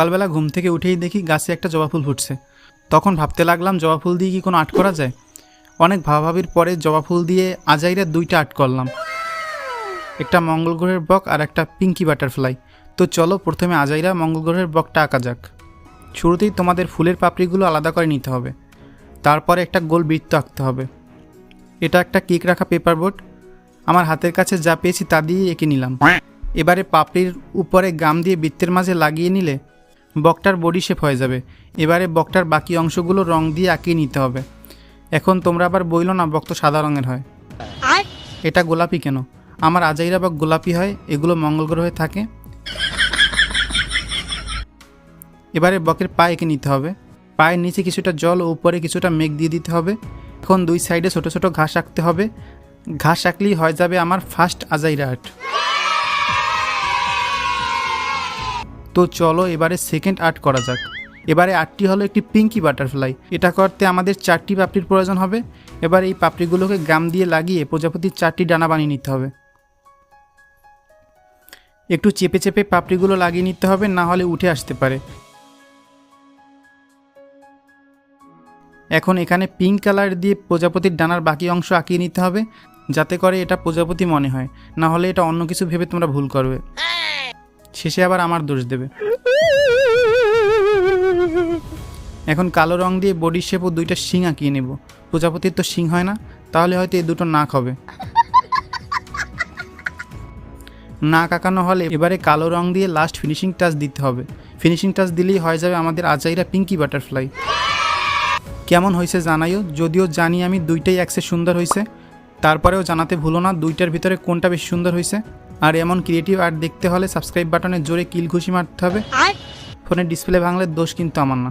সকালবেলা ঘুম থেকে উঠেই দেখি গাছে একটা জবা ফুল ফুটছে। তখন ভাবতে লাগলাম জবা ফুল দিয়ে কি কোনো আর্ট করা যায়। অনেক ভাবাভাবির পরে জবা ফুল দিয়ে আজাইরা 2টা আর্ট করলাম, একটা মঙ্গল গ্রহের বক আর একটা পিঙ্কি বাটারফ্লাই। তো চলো প্রথমে আজাইরা মঙ্গল গ্রহের বকটা আঁকা যাক। শুরুতেই তোমাদের ফুলের পাপড়িগুলো আলাদা করে নিতে হবে, তারপরে একটা গোল বৃত্ত আঁকতে হবে। এটা একটা কেক রাখা পেপার বোর্ড, আমার হাতের কাছে যা পেয়েছি তা দিয়ে এঁকে নিলাম। এবারে পাপড়ির উপরে গাম দিয়ে বৃত্তের মাঝে লাগিয়ে নিলে বকটার বডি শেপ হয়ে যাবে। এবারে বকটার বাকি অংশগুলো রং দিয়ে আঁকিয়ে নিতে হবে। এখন তোমরা আবার বইলো না বক তো সাদা রঙের হয়, এটা গোলাপি কেন? আমার আজাইরা বক গোলাপি হয়, এগুলো মঙ্গল গ্রহে থাকে। এবারে বকের পা এঁকে নিতে হবে। পায়ের নিচে কিছুটা জল ও উপরে কিছুটা মেঘ দিয়ে দিতে হবে। এখন 2 সাইডে ছোট ছোট ঘাস আঁকতে হবে। ঘাস আঁকলেই হয়ে যাবে আমার ফার্স্ট আজাইরা আর্ট। তো চলো এবারে সেকেন্ড আর্ট করা যাক। এবারে আর্টটি হলো একটি পিঙ্কি বাটারফ্লাই। এটা করতে আমাদের 4টি পাপড়ির প্রয়োজন হবে। এবার এই পাপড়িগুলোকে গাম দিয়ে লাগিয়ে প্রজাপতির 4টি ডানা বানিয়ে নিতে হবে। একটু চেপে চেপে পাপড়িগুলো লাগিয়ে নিতে হবে, না হলে উঠে আসতে পারে। এখন এখানে পিঙ্ক কালার দিয়ে প্রজাপতির ডানার বাকি অংশ আঁকিয়ে নিতে হবে, যাতে করে এটা প্রজাপতি মনে হয়, না হলে এটা অন্য কিছু ভেবে তোমরা ভুল করবে, শেষে আবার আমার দোষ দেবে। এখন কালো রং দিয়ে বডি শেপ ও 2টা শিং আঁকিয়ে নেব। প্রজাপতির তো শিং হয় না, তাহলে হয়তো এই দুটো নাক হবে। নাক আঁকানো হলে এবারে কালো রং দিয়ে লাস্ট ফিনিশিং টাচ দিতে হবে। ফিনিশিং টাচ দিলেই হয়ে যাবে আমাদের আজাইরা পিঙ্কি বাটারফ্লাই। কেমন হয়েছে জানাইও, যদিও জানি আমি 2টাই একসে সুন্দর হয়েছে, তারপরেও জানাতে ভুলো না 2টার ভিতরে কোনটা বেশি সুন্দর হয়েছে। আর এমন ক্রিয়েটিভ আর্ট দেখতে হলে সাবস্ক্রাইব বাটনে জোরে কিল ঘুষি মারতে হবে। ফোনের ডিসপ্লে ভাঙলে দোষ কিন্তু আমার না।